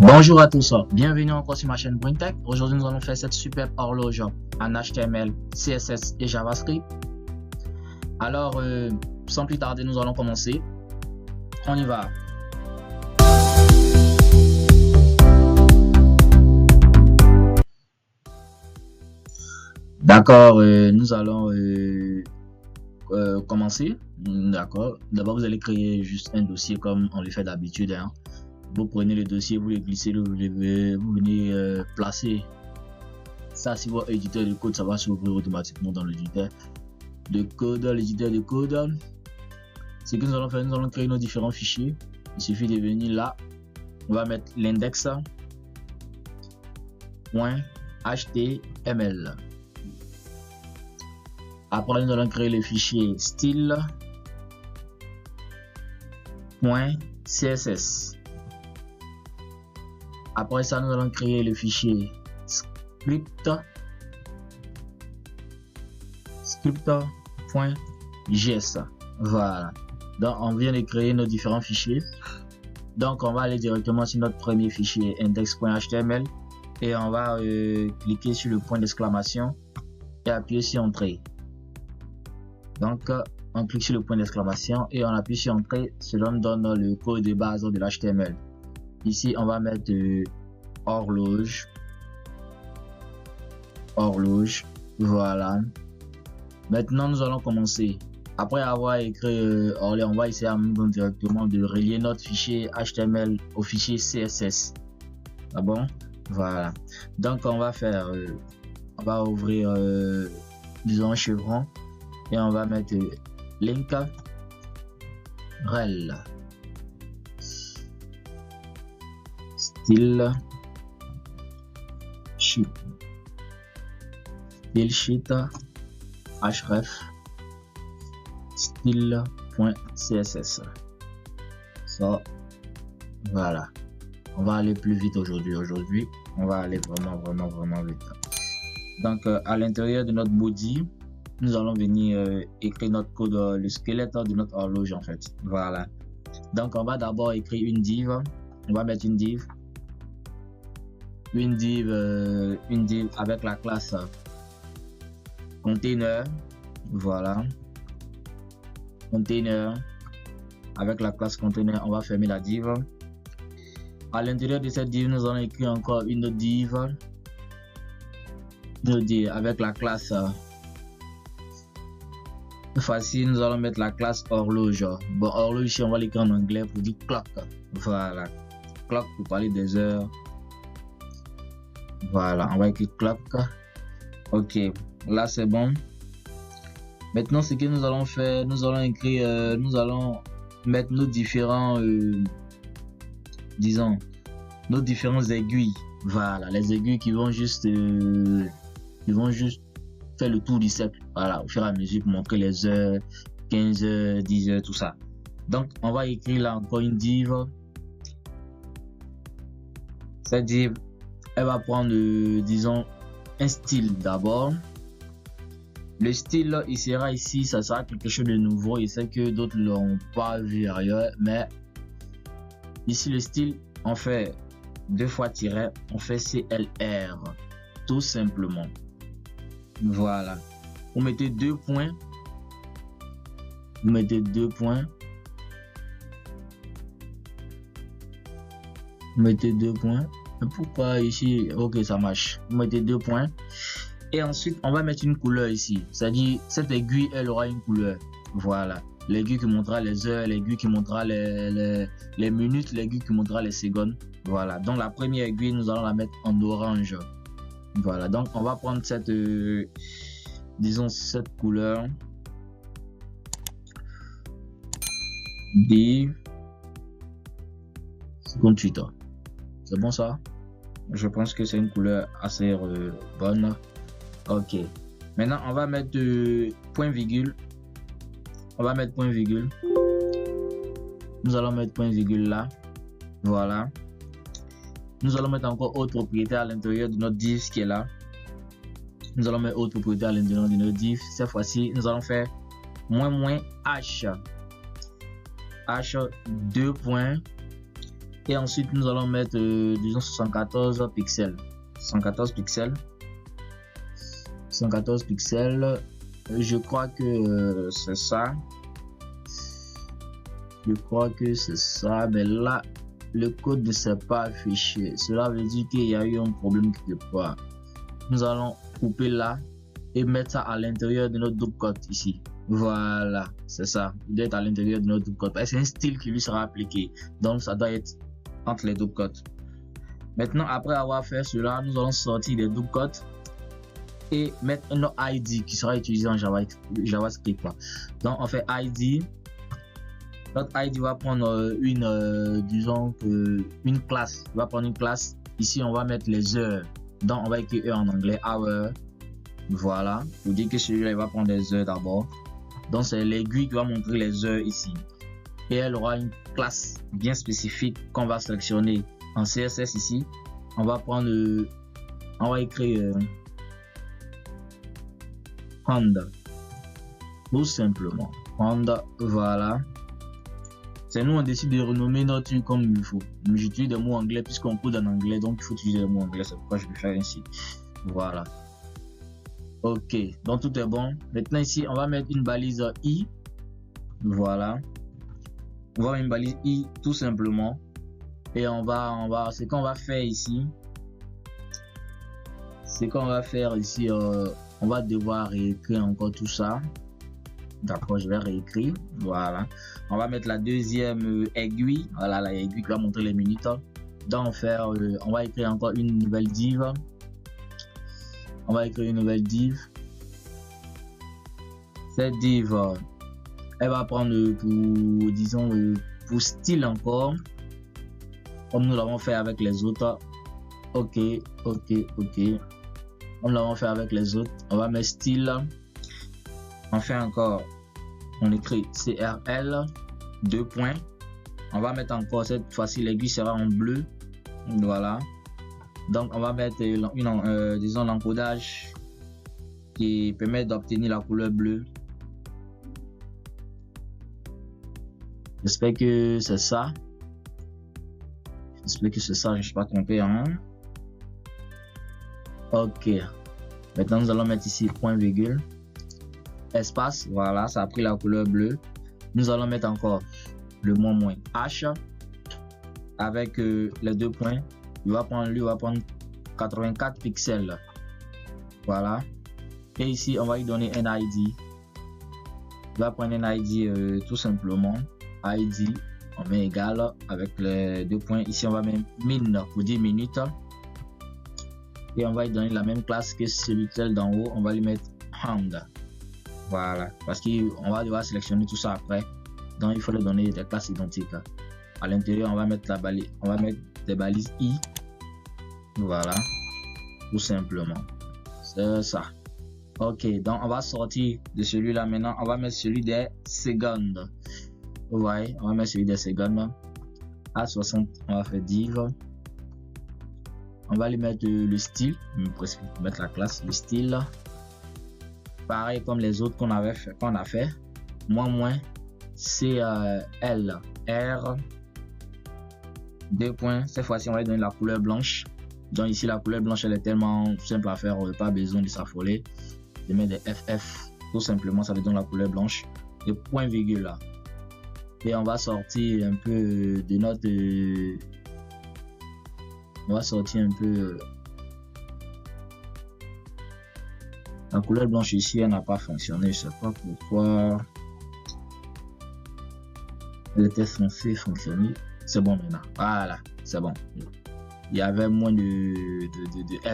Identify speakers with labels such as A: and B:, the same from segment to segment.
A: Bonjour à tous, bienvenue encore sur ma chaîne BrainTech. Aujourd'hui, nous allons faire cette superbe horloge en HTML, CSS et JavaScript. Alors, sans plus tarder, nous allons commencer. On y va. D'accord, nous allons commencer. D'accord. D'abord, vous allez créer juste un dossier comme on le fait d'habitude. Hein. Vous prenez le dossier, vous le glissez, vous venez placer ça sur votre éditeur de code, ça va s'ouvrir automatiquement dans l'éditeur de code. Ce que nous allons faire, nous allons créer nos différents fichiers. Il suffit de venir là, on va mettre l'index.html. Après, nous allons créer le fichier style.css. Après ça, nous allons créer le fichier script.js. Voilà. Donc, on vient de créer nos différents fichiers. Donc, on va aller directement sur notre premier fichier index.html et on va cliquer sur le point d'exclamation et appuyer sur Entrée. Donc, on clique sur le point d'exclamation et on appuie sur Entrée. Cela nous donne le code de base de l'HTML. Ici, on va mettre horloge. Voilà. Maintenant, nous allons commencer. Après avoir écrit on va essayer directement de relier notre fichier HTML au fichier CSS. Ah bon? Voilà. Donc, on va faire, on va ouvrir, disons, un chevron et on va mettre link rel. Style sheet href style.css. Ça, voilà. On va aller plus vite aujourd'hui. On va aller vraiment vite. Donc, à l'intérieur de notre body, nous allons venir écrire notre code, le squelette de notre horloge en fait. Voilà. Donc, on va d'abord écrire une div. On va mettre une div avec la classe container. Voilà. Container. Avec la classe container, on va fermer la div. À l'intérieur de cette div, nous allons écrire encore une autre div. Avec la classe facile, nous allons mettre la classe horloge. Bon, horloge ici, on va l'écrire en anglais pour dire clock. Voilà. Clock pour parler des heures. Voilà, on va écrire clock. Ok, là c'est bon. Maintenant, ce que nous allons faire, nous allons écrire, nous allons mettre nos différents, disons, nos différentes aiguilles. Voilà, les aiguilles qui vont juste faire le tour du cercle. Voilà, au fur et à mesure pour montrer les heures, 15 heures, 10 heures, tout ça. Donc, on va écrire là encore une div. Cette div, elle va prendre, disons, un style d'abord. Le style, il sera ici, ça sera quelque chose de nouveau. Je sais que d'autres ne l'ont pas vu ailleurs, mais ici, le style, on fait 2 fois tiret, on fait CLR, tout simplement. Voilà. Vous mettez 2 points. Vous mettez 2 points. Vous mettez 2 points. Pourquoi ici? Ok, ça marche. Vous mettez 2 points. Et ensuite, on va mettre une couleur ici. C'est-à-dire, cette aiguille, elle aura une couleur. Voilà. L'aiguille qui montrera les heures, l'aiguille qui montrera les minutes, l'aiguille qui montrera les secondes. Voilà. Donc, la première aiguille, nous allons la mettre en orange. Voilà. Donc, on va prendre cette, disons, cette couleur. Div 58. C'est bon ça? Je pense que c'est une couleur assez bonne. Ok. Maintenant, on va mettre point virgule. On va mettre point virgule. Nous allons mettre point virgule là. Voilà. Nous allons mettre encore autre propriété à l'intérieur de notre div qui est là. Nous allons mettre autre propriété à l'intérieur de notre div. Cette fois-ci, nous allons faire -h. H 2 points Et ensuite, nous allons mettre, disons, 74 pixels. 114 pixels. 114 pixels. Je crois que c'est ça. Je crois que c'est ça. Mais là, le code ne s'est pas affiché. Cela veut dire qu'il y a eu un problème quelque part. Nous allons couper là et mettre ça à l'intérieur de notre double cote ici. Voilà, c'est ça. Il doit être à l'intérieur de notre double cote. C'est un style qui lui sera appliqué. Donc, ça doit être entre les double cotes. Maintenant, après avoir fait cela, nous allons sortir les double cotes et mettre un autre ID qui sera utilisé en JavaScript. Donc, on fait ID. Notre ID va prendre disons, une classe. On va prendre une classe. Ici, on va mettre les heures. Donc, on va écrire en anglais hour. Voilà. Pour dire que celui-là, il va prendre les heures d'abord. Donc, c'est l'aiguille qui va montrer les heures ici. Et elle aura une classe bien spécifique qu'on va sélectionner en CSS ici. On va prendre, on va écrire Honda. Tout simplement. Honda, voilà. C'est nous, on décide de renommer notre truc comme il faut. J'utilise des mots anglais puisqu'on code en anglais, donc il faut utiliser des mots anglais. C'est pourquoi je vais faire ainsi. Voilà. Ok, donc tout est bon. Maintenant ici, on va mettre une balise I. Voilà. On va mettre une balise I tout simplement. Et ce qu'on va faire ici. Ce qu'on va faire ici, on va devoir réécrire encore tout ça. D'accord, je vais réécrire. Voilà. On va mettre la deuxième aiguille. Voilà, la aiguille qui va montrer les minutes. Donc, on va écrire encore une nouvelle div. On va écrire une nouvelle div. Cette div, elle va prendre pour, disons, pour style encore. Comme nous l'avons fait avec les autres. Ok. Comme nous l'avons fait avec les autres. On va mettre style. On fait encore, on écrit CRL, 2 points. On va mettre encore, cette fois-ci, l'aiguille sera en bleu. Voilà. Donc, on va mettre, disons, l'encodage qui permet d'obtenir la couleur bleue. J'espère que c'est ça. Je ne suis pas trompé. Hein? Ok. Maintenant, nous allons mettre ici point virgule. Espace, voilà, ça a pris la couleur bleue. Nous allons mettre encore le moins H avec les 2 points. Il va prendre 84 pixels. Voilà. Et ici, on va lui donner un ID. Il va prendre un ID tout simplement. ID, on met égal avec les 2 points. Ici, on va mettre min pour 10 minutes. Et on va lui donner la même classe que celui d'en haut. On va lui mettre hand. Voilà, parce qu'on va devoir sélectionner tout ça après. Donc il faut lui donner des classes identiques. À l'intérieur, on va mettre des balises I. Voilà, tout simplement. C'est ça. Ok, donc on va sortir de celui-là maintenant. On va mettre celui des secondes. Vous voyez, on va mettre celui des secondes. À 60, on va faire div. On va lui mettre le style. Presque mettre la classe, le style. Pareil comme les autres qu'on a fait. Moins CL R 2 points. Cette fois-ci, on va lui donner la couleur blanche. Donc ici, la couleur blanche, elle est tellement simple à faire. Pas besoin de s'affoler. De mettre des FF. Tout simplement, ça lui donne la couleur blanche. Et point virgule là. Et on va sortir un peu de notre... On va sortir un peu... La couleur blanche ici, elle n'a pas fonctionné. Je ne sais pas pourquoi. Elle était censée fonctionner. C'est bon maintenant. Voilà, c'est bon. Il y avait moins de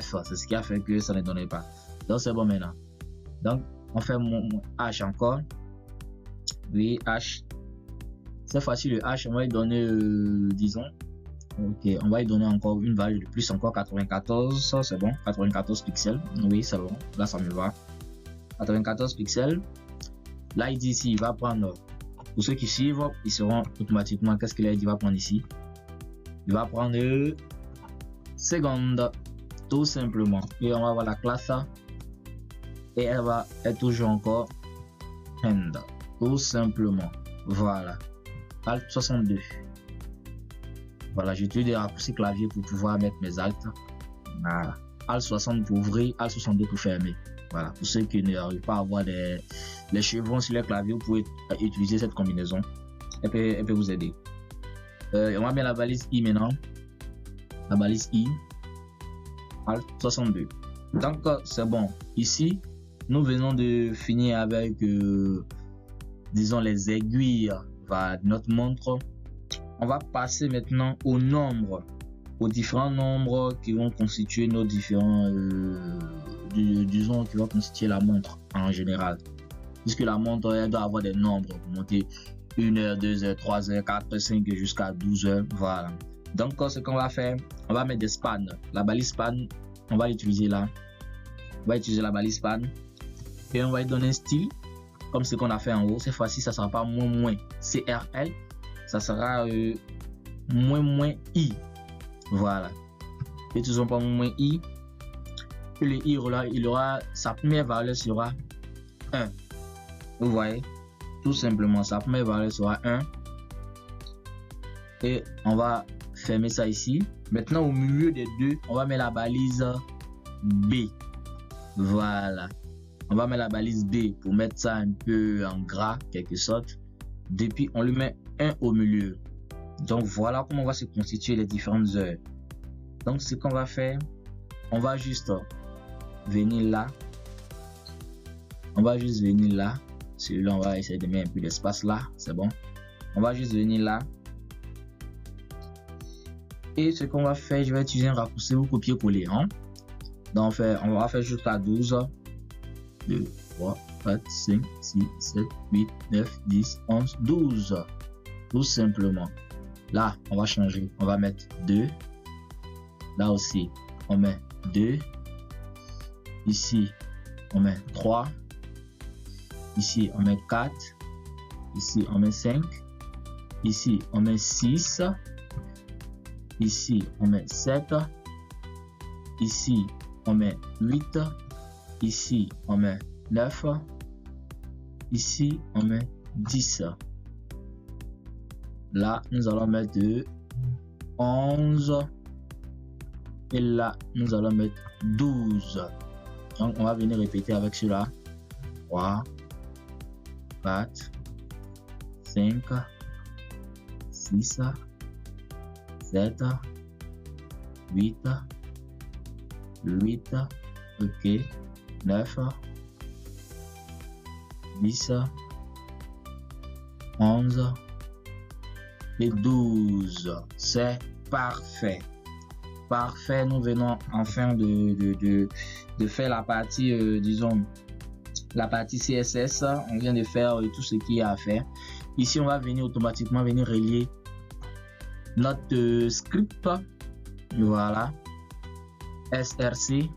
A: F. C'est ce qui a fait que ça ne donnait pas. Donc c'est bon maintenant. Donc on fait H encore. Oui, H. Cette fois-ci, le H, on va lui donner, disons. Ok, on va lui donner encore une valeur de plus, encore 94, ça c'est bon, 94 pixels, oui c'est bon, là ça me va, 94 pixels. L'ID ici, il va prendre, pour ceux qui suivent, ils seront automatiquement, qu'est-ce que l'ID va prendre ici? Il va prendre seconde, tout simplement, et on va avoir la classe, et elle va être toujours encore hand, tout simplement, voilà, Alt 62. Voilà, j'utilise des raccourcis clavier pour pouvoir mettre mes alt. Voilà. Alt 60 pour ouvrir, Alt 62 pour fermer. Voilà, pour ceux qui n'arrivent pas à avoir les chevrons sur le clavier, vous pouvez utiliser cette combinaison. Elle peut vous aider. On va mettre la balise I maintenant. La balise I. Alt 62. Donc, c'est bon. Ici, nous venons de finir avec, disons, les aiguilles de notre montre. On va passer maintenant aux nombres, aux différents nombres qui vont constituer nos différents, disons, qui vont constituer la montre en général. Puisque la montre, elle doit avoir des nombres pour monter 1 heure, 2 heures, 3 heures, 4 heures, 5 heures jusqu'à 12 heures. Voilà. Donc, ce qu'on va faire, on va mettre des spans. La balise span, on va l'utiliser là. On va utiliser la balise span et on va lui donner un style comme ce qu'on a fait en haut. Cette fois-ci, ça sera pas moins CRL, ça sera moins I. Voilà. Et tout simplement moins I. Et le I là, il aura sa première valeur sera 1. Vous voyez, tout simplement sa première valeur sera 1. Et on va fermer ça ici. Maintenant, au milieu des deux, on va mettre la balise B. Voilà. On va mettre la balise B pour mettre ça un peu en gras, quelque sorte. Depuis, on lui met 1 au milieu. Donc, voilà comment on va se constituer les différentes heures. Donc, ce qu'on va faire, on va juste venir là. On va juste venir là. Celui-là, on va essayer de mettre un peu d'espace là. C'est bon. On va juste venir là. Et ce qu'on va faire, je vais utiliser un raccourci ou copier-coller. Hein? Donc, on va faire jusqu'à 12. 2, 3, 4, 5, 6, 7, 8, 9, 10, 11, 12. Tout simplement. Là, on va changer. On va mettre 2. Là aussi, on met 2. Ici, on met 3. Ici, on met 4. Ici, on met 5. Ici, on met 6. Ici, on met 7. Ici, on met 8. Ici, on met 9. Ici, on met 10. Là, nous allons mettre 11. Et là, nous allons mettre 12. Donc, on va venir répéter avec cela. 3, 4, 5, 6, 7, 8, 8, ok, 9, 10, 11 et 12. C'est parfait. Parfait, nous venons enfin de faire la partie, disons, la partie CSS. On vient de faire tout ce qu'il y a à faire. Ici, on va venir automatiquement relier notre script. Voilà. SRC.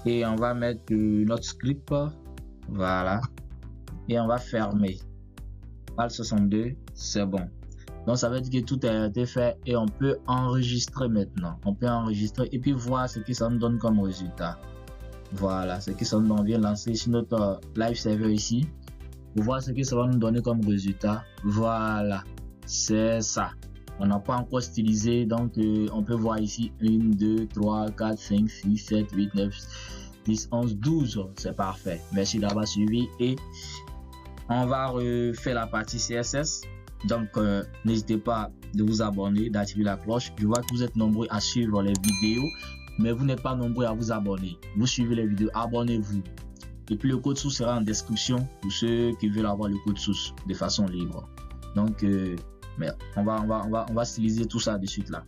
A: Et on va mettre notre script. Voilà. Et on va fermer. Alt 62, c'est bon. Donc ça veut dire que tout a été fait et on peut enregistrer maintenant. On peut enregistrer et puis voir ce que ça nous donne comme résultat. Voilà, ce que ça nous donne. On vient lancer sur notre live server ici. Pour voir ce que ça va nous donner comme résultat. Voilà, c'est ça. On n'a pas encore stylisé, donc on peut voir ici 1, 2, 3, 4, 5, 6, 7, 8, 9, 10, 11, 12. C'est parfait. Merci d'avoir suivi et on va refaire la partie CSS. Donc, n'hésitez pas de vous abonner, d'activer la cloche. Je vois que vous êtes nombreux à suivre les vidéos, mais vous n'êtes pas nombreux à vous abonner. Vous suivez les vidéos, abonnez-vous. Et puis, le code source sera en description pour ceux qui veulent avoir le code source de façon libre. Donc, mais on va styliser tout ça de suite là.